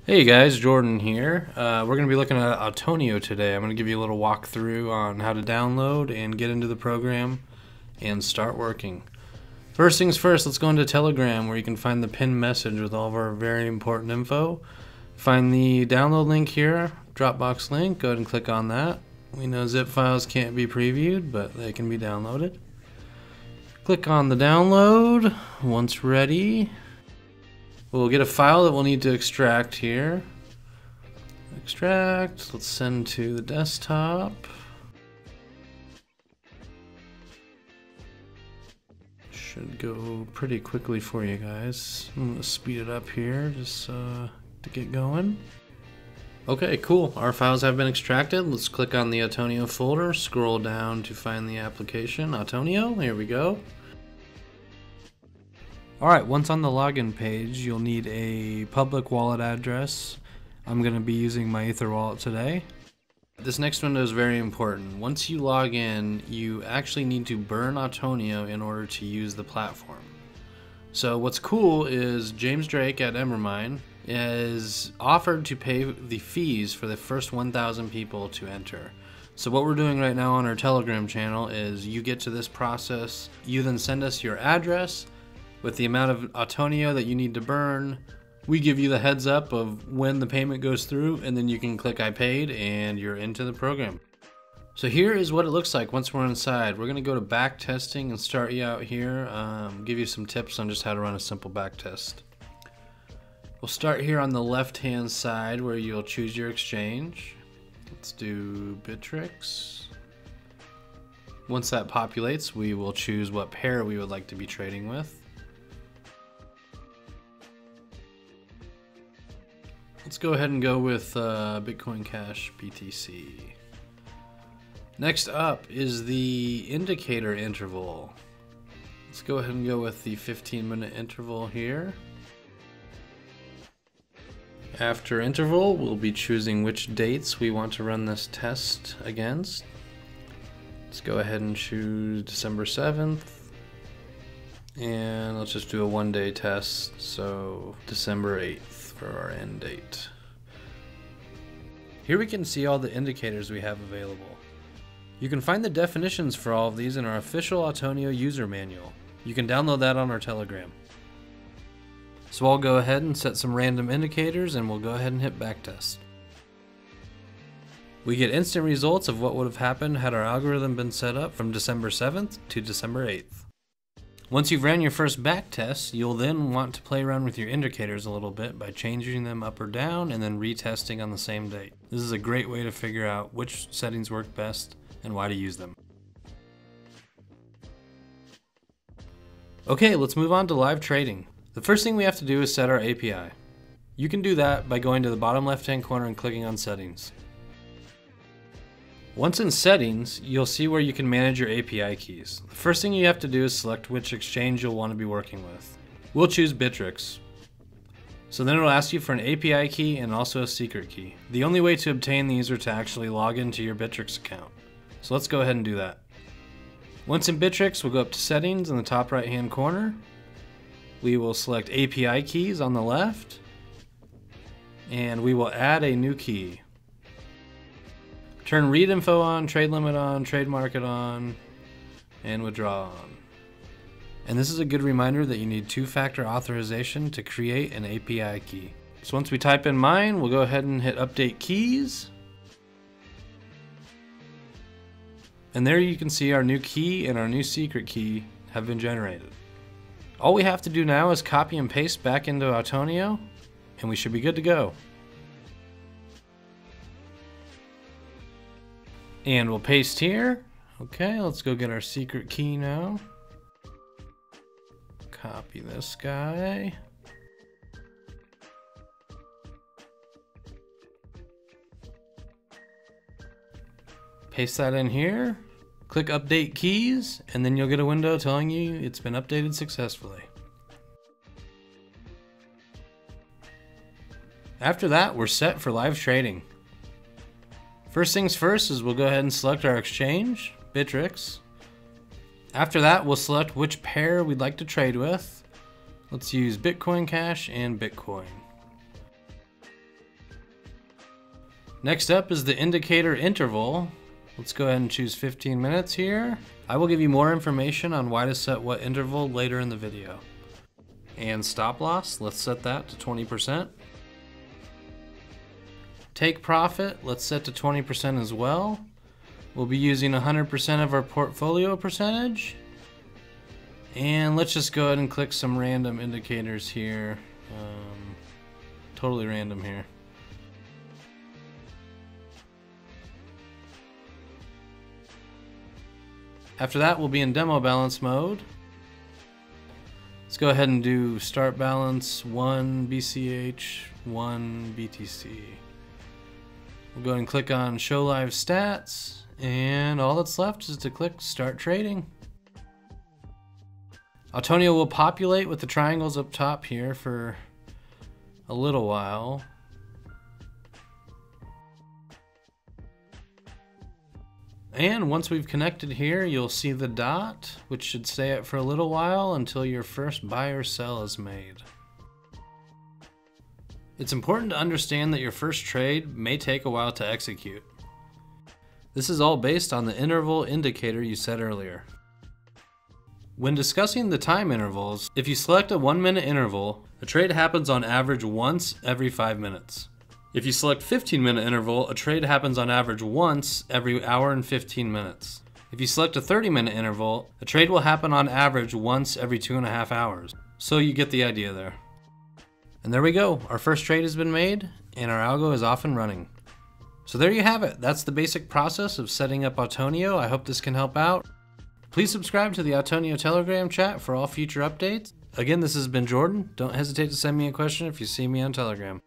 Hey guys, Jordan here. We're going to be looking at Autonio today. I'm going to give you a little walkthrough on how to download and get into the program and start working. First things first, let's go into Telegram where you can find the pinned message with all of our very important info. Find the download link here, Dropbox link, go ahead and click on that. We know zip files can't be previewed, but they can be downloaded. Click on the download. Once ready, we'll get a file that we'll need to extract here. Extract, let's send to the desktop. Should go pretty quickly for you guys. I'm gonna speed it up here just to get going. Okay, cool. Our files have been extracted. Let's click on the Autonio folder, scroll down to find the application, Autonio. Here we go. Alright, once on the login page, you'll need a public wallet address. I'm going to be using my Ether wallet today. This next window is very important. Once you log in, you actually need to burn Autonio in order to use the platform. So what's cool is James Drake at Embermine is offered to pay the fees for the first 1,000 people to enter. So what we're doing right now on our Telegram channel is you get to this process, you then send us your address with the amount of Autonio that you need to burn. We give you the heads up of when the payment goes through, and then you can click I paid and you're into the program. So here is what it looks like once we're inside. We're gonna go to back testing and start you out here, give you some tips on just how to run a simple back test. We'll start here on the left hand side where you'll choose your exchange. Let's do Bittrex. Once that populates, we will choose what pair we would like to be trading with. Let's go ahead and go with Bitcoin Cash BTC. Next up is the indicator interval. Let's go ahead and go with the 15-minute interval here. After interval, we'll be choosing which dates we want to run this test against. Let's go ahead and choose December 7th. And let's just do a one-day test, so December 8th for our end date. Here we can see all the indicators we have available. You can find the definitions for all of these in our official Autonio user manual. You can download that on our Telegram. So I'll go ahead and set some random indicators and we'll go ahead and hit backtest. We get instant results of what would have happened had our algorithm been set up from December 7th to December 8th. Once you've ran your first back test, you'll then want to play around with your indicators a little bit by changing them up or down and then retesting on the same date. This is a great way to figure out which settings work best and why to use them. Okay, let's move on to live trading. The first thing we have to do is set our API. You can do that by going to the bottom left-hand corner and clicking on Settings. Once in Settings, you'll see where you can manage your API keys. The first thing you have to do is select which exchange you'll want to be working with. We'll choose Bittrex. So then it'll ask you for an API key and also a secret key. The only way to obtain these are to actually log into your Bittrex account. So let's go ahead and do that. Once in Bittrex, we'll go up to Settings in the top right-hand corner. We will select API keys on the left, and we will add a new key. Turn read info on, trade limit on, trade market on, and withdraw on. And this is a good reminder that you need two-factor authorization to create an API key. So once we type in mine, we'll go ahead and hit update keys. And there you can see our new key and our new secret key have been generated. All we have to do now is copy and paste back into Autonio, and we should be good to go. And we'll paste here. Okay, let's go get our secret key now. Copy this guy. Paste that in here. Click Update Keys, and then you'll get a window telling you it's been updated successfully. After that, we're set for live trading. First things first is we'll go ahead and select our exchange, Bittrex. After that, we'll select which pair we'd like to trade with. Let's use Bitcoin Cash and Bitcoin. Next up is the indicator interval. Let's go ahead and choose 15 minutes here. I will give you more information on why to set what interval later in the video. And stop loss, let's set that to 20%. Take profit, let's set to 20% as well. We'll be using 100% of our portfolio percentage. And let's just go ahead and click some random indicators here. Totally random here. After that, we'll be in demo balance mode. Let's go ahead and do start balance 1 BCH, 1 BTC. We'll go ahead and click on show live stats, and all that's left is to click start trading. Autonio will populate with the triangles up top here for a little while. And once we've connected here, you'll see the dot, which should stay up for a little while until your first buy or sell is made. It's important to understand that your first trade may take a while to execute. This is all based on the interval indicator you set earlier. When discussing the time intervals, if you select a 1-minute interval, a trade happens on average once every 5 minutes. If you select 15-minute interval, a trade happens on average once every hour and 15 minutes. If you select a 30-minute interval, a trade will happen on average once every 2.5 hours. So you get the idea there. And there we go, our first trade has been made and our algo is off and running. So there you have it, that's the basic process of setting up Autonio. I hope this can help out. Please subscribe to the Autonio Telegram chat for all future updates. Again, this has been Jordan. Don't hesitate to send me a question if you see me on Telegram.